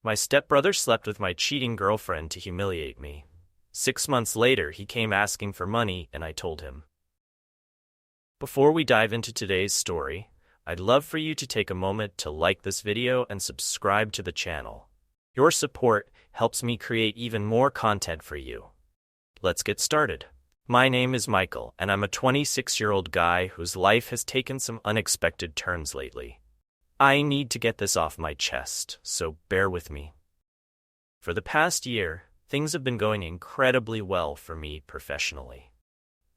My stepbrother slept with my cheating girlfriend to humiliate me. 6 months later, he came asking for money, and I told him. Before we dive into today's story, I'd love for you to take a moment to like this video and subscribe to the channel. Your support helps me create even more content for you. Let's get started. My name is Michael, and I'm a 26-year-old guy whose life has taken some unexpected turns lately. I need to get this off my chest, so bear with me. For the past year, things have been going incredibly well for me professionally.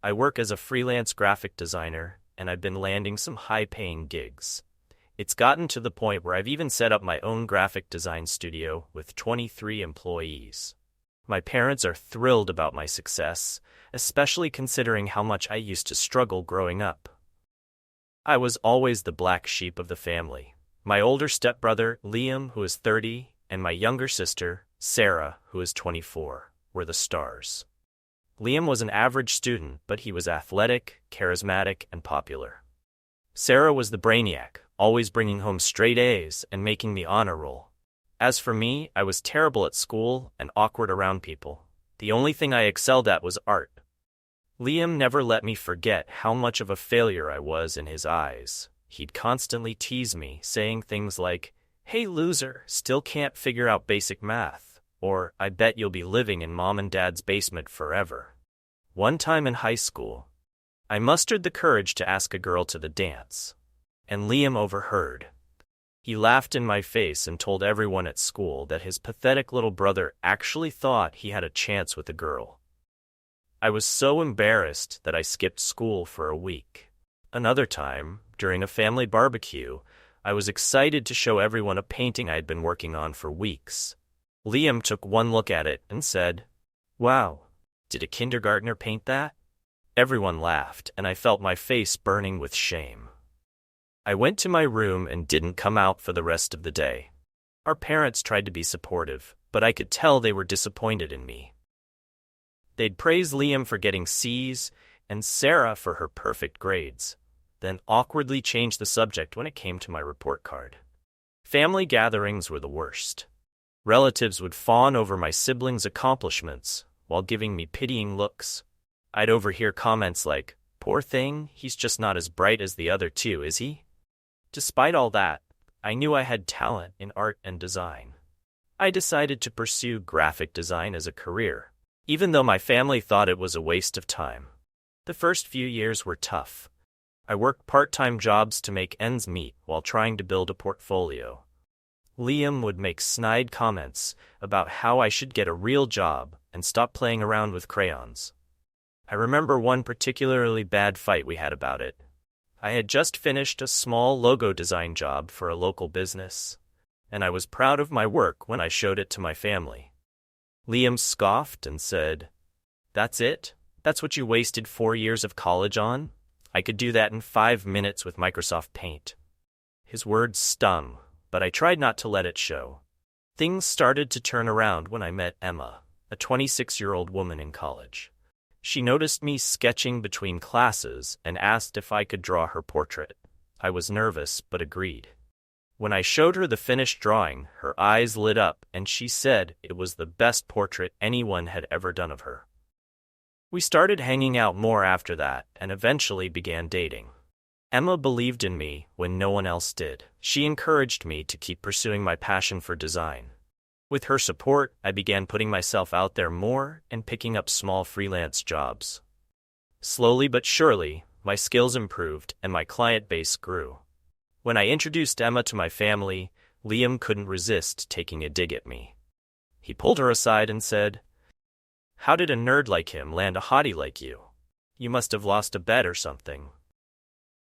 I work as a freelance graphic designer, and I've been landing some high-paying gigs. It's gotten to the point where I've even set up my own graphic design studio with 23 employees. My parents are thrilled about my success, especially considering how much I used to struggle growing up. I was always the black sheep of the family. My older stepbrother, Liam, who is 30, and my younger sister, Sarah, who is 24, were the stars. Liam was an average student, but he was athletic, charismatic, and popular. Sarah was the brainiac, always bringing home straight A's and making the honor roll. As for me, I was terrible at school and awkward around people. The only thing I excelled at was art. Liam never let me forget how much of a failure I was in his eyes. He'd constantly tease me, saying things like, "Hey loser, still can't figure out basic math," or "I bet you'll be living in mom and dad's basement forever." One time in high school, I mustered the courage to ask a girl to the dance, and Liam overheard. He laughed in my face and told everyone at school that his pathetic little brother actually thought he had a chance with a girl. I was so embarrassed that I skipped school for a week. Another time, during a family barbecue, I was excited to show everyone a painting I had been working on for weeks. Liam took one look at it and said, "Wow, did a kindergartner paint that?" Everyone laughed, and I felt my face burning with shame. I went to my room and didn't come out for the rest of the day. Our parents tried to be supportive, but I could tell they were disappointed in me. They'd praise Liam for getting C's and Sarah for her perfect grades, then awkwardly change the subject when it came to my report card. Family gatherings were the worst. Relatives would fawn over my siblings' accomplishments while giving me pitying looks. I'd overhear comments like, "Poor thing, he's just not as bright as the other two, is he?" Despite all that, I knew I had talent in art and design. I decided to pursue graphic design as a career, even though my family thought it was a waste of time. The first few years were tough. I worked part-time jobs to make ends meet while trying to build a portfolio. Liam would make snide comments about how I should get a real job and stop playing around with crayons. I remember one particularly bad fight we had about it. I had just finished a small logo design job for a local business, and I was proud of my work when I showed it to my family. Liam scoffed and said, "That's it? That's what you wasted 4 years of college on? I could do that in 5 minutes with Microsoft Paint." His words stung, but I tried not to let it show. Things started to turn around when I met Emma, a 26-year-old woman in college. She noticed me sketching between classes and asked if I could draw her portrait. I was nervous, but agreed. When I showed her the finished drawing, her eyes lit up and she said it was the best portrait anyone had ever done of her. We started hanging out more after that and eventually began dating. Emma believed in me when no one else did. She encouraged me to keep pursuing my passion for design. With her support, I began putting myself out there more and picking up small freelance jobs. Slowly but surely, my skills improved and my client base grew. When I introduced Emma to my family, Liam couldn't resist taking a dig at me. He pulled her aside and said, "How did a nerd like him land a hottie like you? You must have lost a bet or something."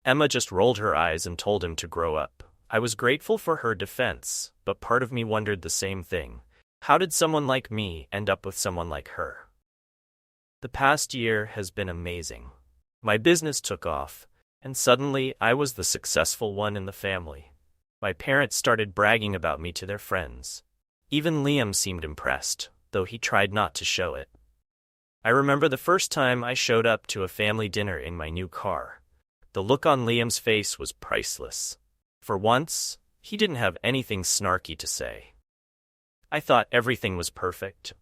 Emma just rolled her eyes and told him to grow up. I was grateful for her defense, but part of me wondered the same thing. How did someone like me end up with someone like her? The past year has been amazing. My business took off, and suddenly I was the successful one in the family. My parents started bragging about me to their friends. Even Liam seemed impressed, though he tried not to show it. I remember the first time I showed up to a family dinner in my new car. The look on Liam's face was priceless. For once, he didn't have anything snarky to say. I thought everything was perfect.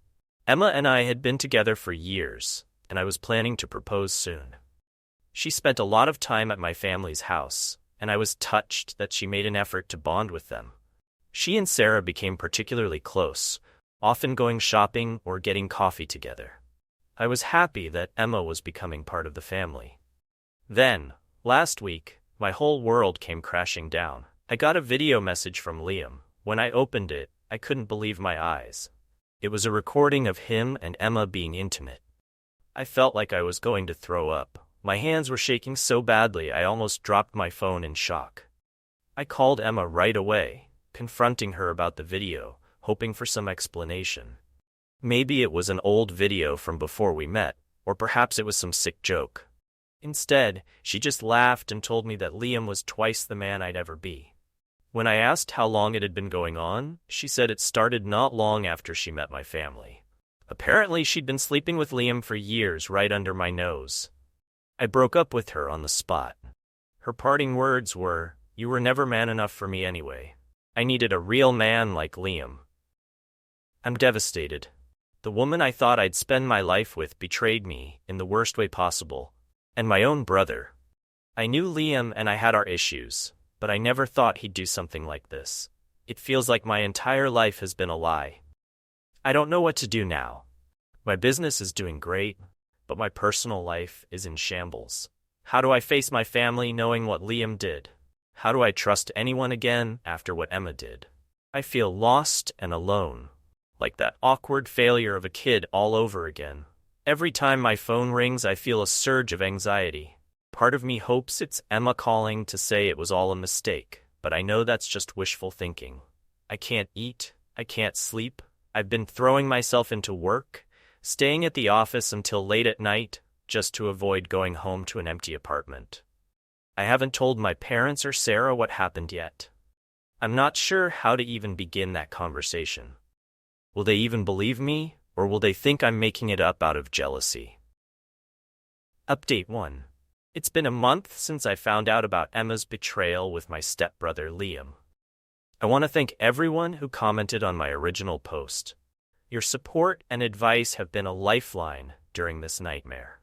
Emma and I had been together for years, and I was planning to propose soon. She spent a lot of time at my family's house, and I was touched that she made an effort to bond with them. She and Sarah became particularly close, often going shopping or getting coffee together. I was happy that Emma was becoming part of the family. Then, last week, my whole world came crashing down. I got a video message from Liam. When I opened it, I couldn't believe my eyes. It was a recording of him and Emma being intimate. I felt like I was going to throw up. My hands were shaking so badly I almost dropped my phone in shock. I called Emma right away, confronting her about the video, hoping for some explanation. Maybe it was an old video from before we met, or perhaps it was some sick joke. Instead, she just laughed and told me that Liam was twice the man I'd ever be. When I asked how long it had been going on, she said it started not long after she met my family. Apparently, she'd been sleeping with Liam for years right under my nose. I broke up with her on the spot. Her parting words were, "You were never man enough for me anyway. I needed a real man like Liam." I'm devastated. The woman I thought I'd spend my life with betrayed me in the worst way possible, and my own brother. I knew Liam and I had our issues, but I never thought he'd do something like this. It feels like my entire life has been a lie. I don't know what to do now. My business is doing great, but my personal life is in shambles. How do I face my family knowing what Liam did? How do I trust anyone again after what Emma did? I feel lost and alone, like that awkward failure of a kid all over again. Every time my phone rings, I feel a surge of anxiety. Part of me hopes it's Emma calling to say it was all a mistake, but I know that's just wishful thinking. I can't eat, I can't sleep. I've been throwing myself into work, staying at the office until late at night, just to avoid going home to an empty apartment. I haven't told my parents or Sarah what happened yet. I'm not sure how to even begin that conversation. Will they even believe me, or will they think I'm making it up out of jealousy? Update 1. It's been a month since I found out about Emma's betrayal with my stepbrother Liam. I want to thank everyone who commented on my original post. Your support and advice have been a lifeline during this nightmare.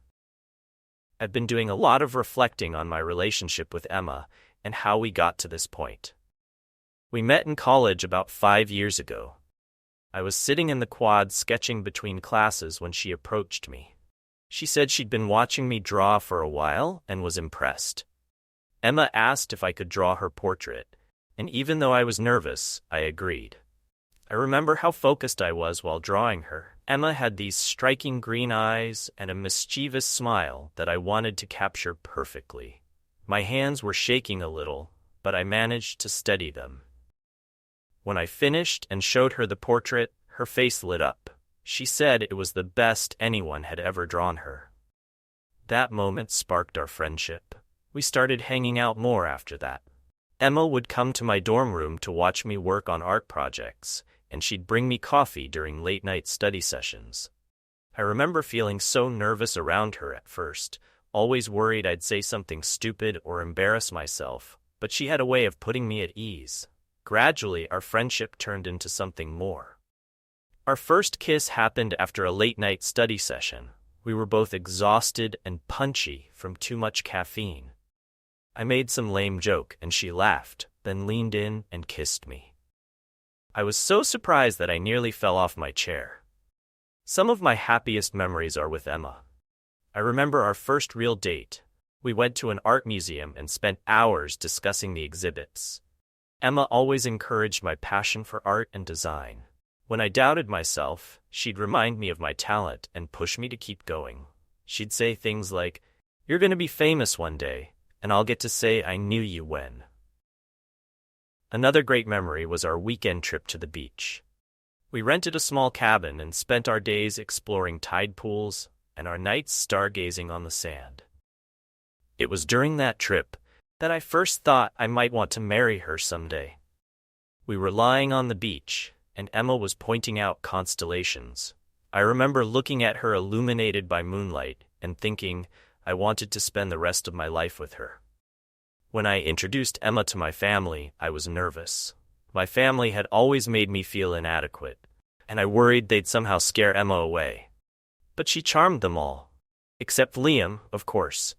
I've been doing a lot of reflecting on my relationship with Emma and how we got to this point. We met in college about 5 years ago. I was sitting in the quad sketching between classes when she approached me. She said she'd been watching me draw for a while and was impressed. Emma asked if I could draw her portrait, and even though I was nervous, I agreed. I remember how focused I was while drawing her. Emma had these striking green eyes and a mischievous smile that I wanted to capture perfectly. My hands were shaking a little, but I managed to steady them. When I finished and showed her the portrait, her face lit up. She said it was the best anyone had ever drawn her. That moment sparked our friendship. We started hanging out more after that. Emma would come to my dorm room to watch me work on art projects, and she'd bring me coffee during late-night study sessions. I remember feeling so nervous around her at first, always worried I'd say something stupid or embarrass myself, but she had a way of putting me at ease. Gradually, our friendship turned into something more. Our first kiss happened after a late-night study session. We were both exhausted and punchy from too much caffeine. I made some lame joke and she laughed, then leaned in and kissed me. I was so surprised that I nearly fell off my chair. Some of my happiest memories are with Emma. I remember our first real date. We went to an art museum and spent hours discussing the exhibits. Emma always encouraged my passion for art and design. When I doubted myself, she'd remind me of my talent and push me to keep going. She'd say things like, "You're going to be famous one day, and I'll get to say I knew you when." Another great memory was our weekend trip to the beach. We rented a small cabin and spent our days exploring tide pools and our nights stargazing on the sand. It was during that trip that I first thought I might want to marry her someday. We were lying on the beach, and Emma was pointing out constellations. I remember looking at her illuminated by moonlight and thinking I wanted to spend the rest of my life with her. When I introduced Emma to my family, I was nervous. My family had always made me feel inadequate, and I worried they'd somehow scare Emma away. But she charmed them all. Except Liam, of course.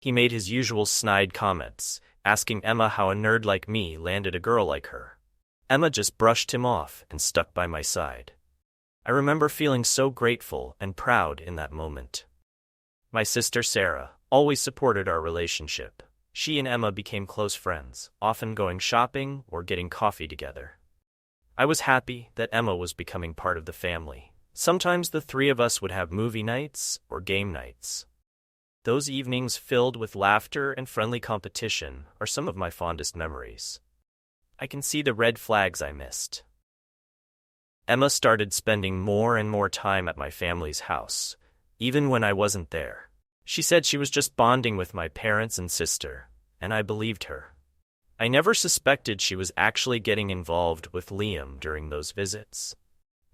He made his usual snide comments, asking Emma how a nerd like me landed a girl like her. Emma just brushed him off and stuck by my side. I remember feeling so grateful and proud in that moment. My sister Sarah always supported our relationship. She and Emma became close friends, often going shopping or getting coffee together. I was happy that Emma was becoming part of the family. Sometimes the three of us would have movie nights or game nights. Those evenings filled with laughter and friendly competition are some of my fondest memories. I can see the red flags I missed. Emma started spending more and more time at my family's house, even when I wasn't there. She said she was just bonding with my parents and sister, and I believed her. I never suspected she was actually getting involved with Liam during those visits.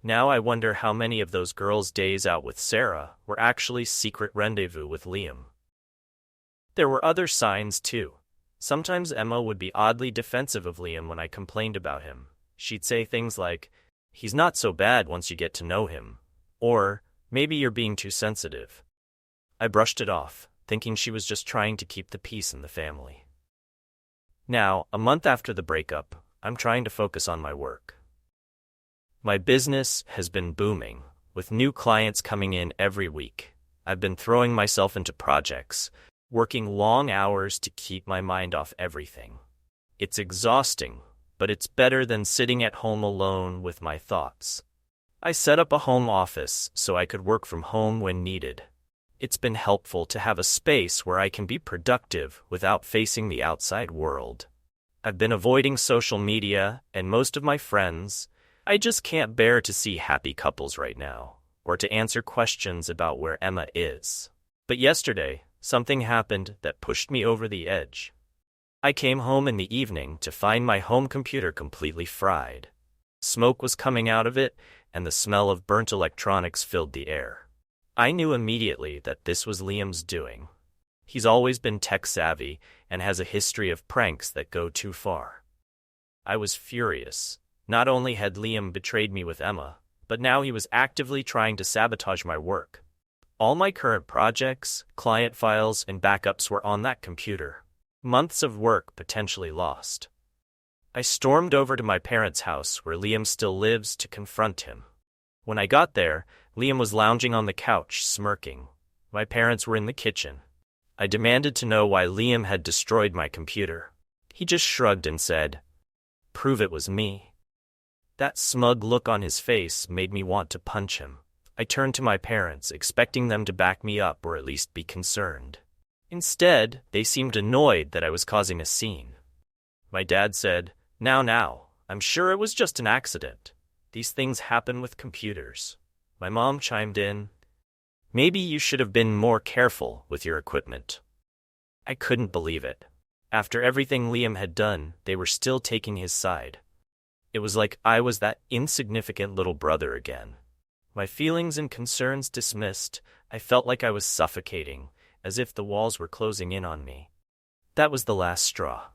Now I wonder how many of those girls' days out with Sarah were actually secret rendezvous with Liam. There were other signs, too. Sometimes Emma would be oddly defensive of Liam when I complained about him. She'd say things like, "He's not so bad once you get to know him," or, "Maybe you're being too sensitive." I brushed it off, thinking she was just trying to keep the peace in the family. Now, a month after the breakup, I'm trying to focus on my work. My business has been booming, with new clients coming in every week. I've been throwing myself into projects, working long hours to keep my mind off everything. It's exhausting, but it's better than sitting at home alone with my thoughts. I set up a home office so I could work from home when needed. It's been helpful to have a space where I can be productive without facing the outside world. I've been avoiding social media and most of my friends. I just can't bear to see happy couples right now, or to answer questions about where Emma is. But yesterday, something happened that pushed me over the edge. I came home in the evening to find my home computer completely fried. Smoke was coming out of it, and the smell of burnt electronics filled the air. I knew immediately that this was Liam's doing. He's always been tech-savvy and has a history of pranks that go too far. I was furious. Not only had Liam betrayed me with Emma, but now he was actively trying to sabotage my work. All my current projects, client files, and backups were on that computer. Months of work potentially lost. I stormed over to my parents' house where Liam still lives to confront him. When I got there, Liam was lounging on the couch, smirking. My parents were in the kitchen. I demanded to know why Liam had destroyed my computer. He just shrugged and said, "Prove it was me." That smug look on his face made me want to punch him. I turned to my parents, expecting them to back me up or at least be concerned. Instead, they seemed annoyed that I was causing a scene. My dad said, Now, I'm sure it was just an accident. These things happen with computers." My mom chimed in, "Maybe you should have been more careful with your equipment." I couldn't believe it. After everything Liam had done, they were still taking his side. It was like I was that insignificant little brother again. My feelings and concerns dismissed, I felt like I was suffocating, as if the walls were closing in on me. That was the last straw.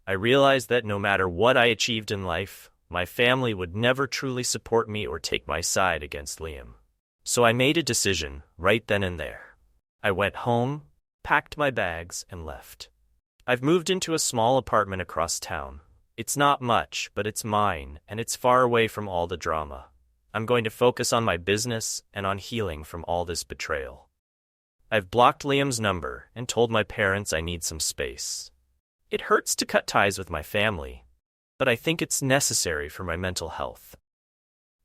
I realized that no matter what I achieved in life, my family would never truly support me or take my side against Liam. So I made a decision right then and there. I went home, packed my bags, and left. I've moved into a small apartment across town. It's not much, but it's mine, and it's far away from all the drama. I'm going to focus on my business and on healing from all this betrayal. I've blocked Liam's number and told my parents I need some space. It hurts to cut ties with my family, but I think it's necessary for my mental health.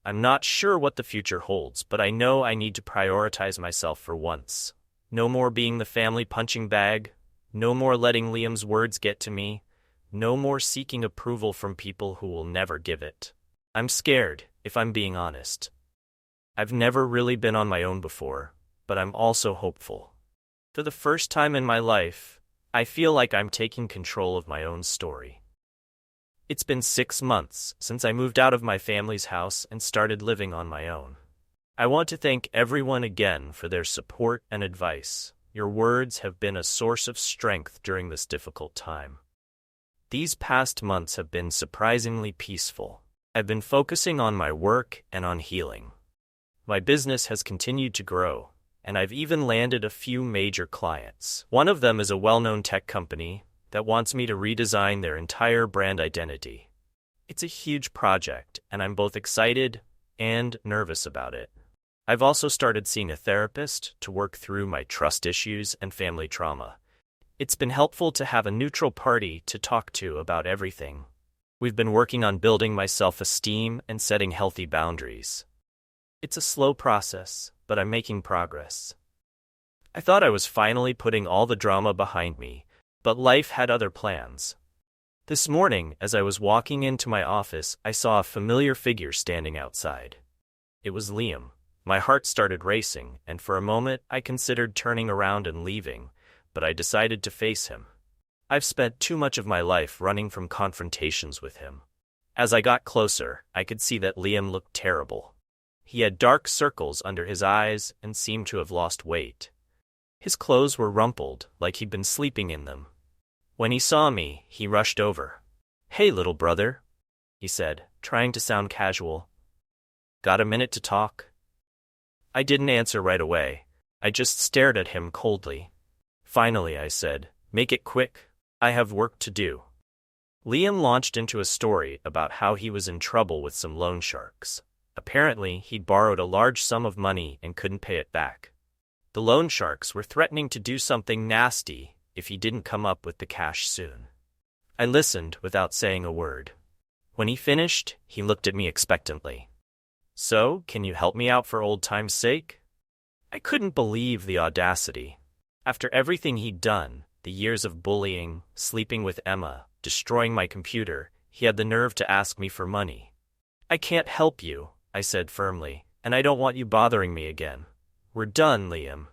I'm not sure what the future holds, but I know I need to prioritize myself for once. No more being the family punching bag. No more letting Liam's words get to me. No more seeking approval from people who will never give it. I'm scared, if I'm being honest. I've never really been on my own before, but I'm also hopeful. For the first time in my life, I feel like I'm taking control of my own story. It's been 6 months since I moved out of my family's house and started living on my own. I want to thank everyone again for their support and advice. Your words have been a source of strength during this difficult time. These past months have been surprisingly peaceful. I've been focusing on my work and on healing. My business has continued to grow, and I've even landed a few major clients. One of them is a well-known tech company that wants me to redesign their entire brand identity. It's a huge project, and I'm both excited and nervous about it. I've also started seeing a therapist to work through my trust issues and family trauma. It's been helpful to have a neutral party to talk to about everything. We've been working on building my self-esteem and setting healthy boundaries. It's a slow process, but I'm making progress. I thought I was finally putting all the drama behind me, but life had other plans. This morning, as I was walking into my office, I saw a familiar figure standing outside. It was Liam. My heart started racing, and for a moment I considered turning around and leaving, but I decided to face him. I've spent too much of my life running from confrontations with him. As I got closer, I could see that Liam looked terrible. He had dark circles under his eyes and seemed to have lost weight. His clothes were rumpled, like he'd been sleeping in them. When he saw me, he rushed over. "Hey, little brother," he said, trying to sound casual. "Got a minute to talk?" I didn't answer right away. I just stared at him coldly. Finally, I said, "Make it quick. I have work to do." Liam launched into a story about how he was in trouble with some loan sharks. Apparently, he'd borrowed a large sum of money and couldn't pay it back. The loan sharks were threatening to do something nasty if he didn't come up with the cash soon. I listened without saying a word. When he finished, he looked at me expectantly. "So, can you help me out for old time's sake?" I couldn't believe the audacity. After everything he'd done, the years of bullying, sleeping with Emma, destroying my computer, he had the nerve to ask me for money. "I can't help you," I said firmly, "and I don't want you bothering me again. We're done, Liam."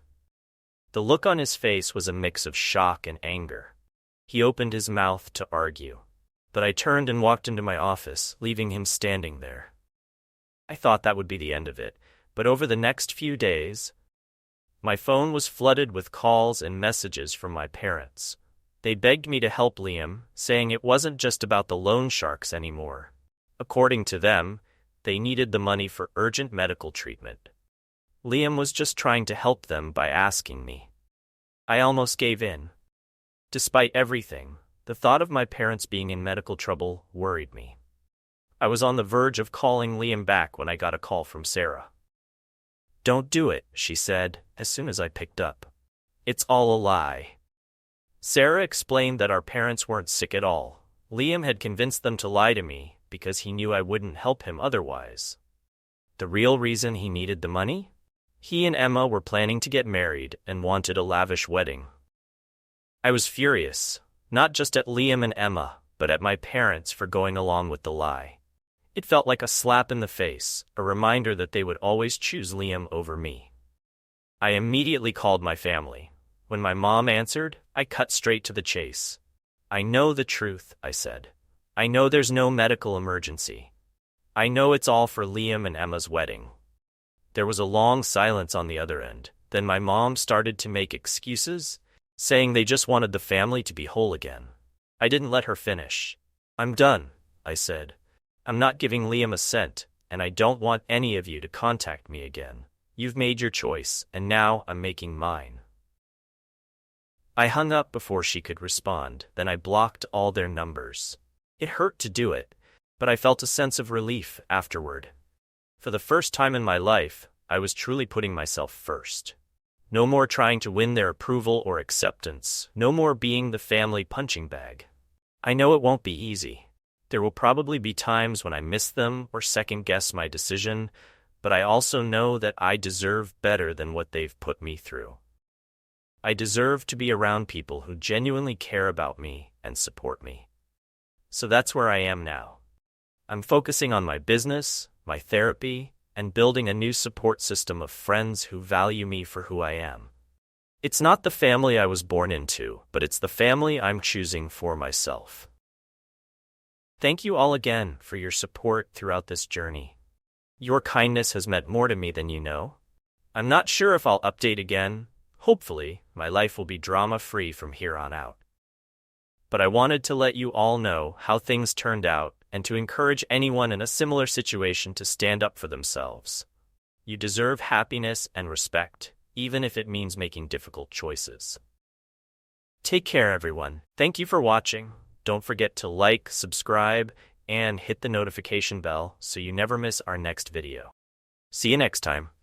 The look on his face was a mix of shock and anger. He opened his mouth to argue, but I turned and walked into my office, leaving him standing there. I thought that would be the end of it, but over the next few days, my phone was flooded with calls and messages from my parents. They begged me to help Liam, saying it wasn't just about the loan sharks anymore. According to them, they needed the money for urgent medical treatment. Liam was just trying to help them by asking me. I almost gave in. Despite everything, the thought of my parents being in medical trouble worried me. I was on the verge of calling Liam back when I got a call from Sarah. "Don't do it," she said, as soon as I picked up. "It's all a lie." Sarah explained that our parents weren't sick at all. Liam had convinced them to lie to me because he knew I wouldn't help him otherwise. The real reason he needed the money? He and Emma were planning to get married and wanted a lavish wedding. I was furious, not just at Liam and Emma, but at my parents for going along with the lie. It felt like a slap in the face, a reminder that they would always choose Liam over me. I immediately called my family. When my mom answered, I cut straight to the chase. "I know the truth," I said. "I know there's no medical emergency. I know it's all for Liam and Emma's wedding." There was a long silence on the other end. Then my mom started to make excuses, saying they just wanted the family to be whole again. I didn't let her finish. "I'm done," I said. "I'm not giving Liam a cent, and I don't want any of you to contact me again. You've made your choice, and now I'm making mine." I hung up before she could respond, then I blocked all their numbers. It hurt to do it, but I felt a sense of relief afterward. For the first time in my life, I was truly putting myself first. No more trying to win their approval or acceptance, no more being the family punching bag. I know it won't be easy. There will probably be times when I miss them or second-guess my decision, but I also know that I deserve better than what they've put me through. I deserve to be around people who genuinely care about me and support me. So that's where I am now. I'm focusing on my business, my therapy, and building a new support system of friends who value me for who I am. It's not the family I was born into, but it's the family I'm choosing for myself. Thank you all again for your support throughout this journey. Your kindness has meant more to me than you know. I'm not sure if I'll update again. Hopefully, my life will be drama-free from here on out. But I wanted to let you all know how things turned out and to encourage anyone in a similar situation to stand up for themselves. You deserve happiness and respect, even if it means making difficult choices. Take care, everyone. Thank you for watching. Don't forget to like, subscribe, and hit the notification bell so you never miss our next video. See you next time.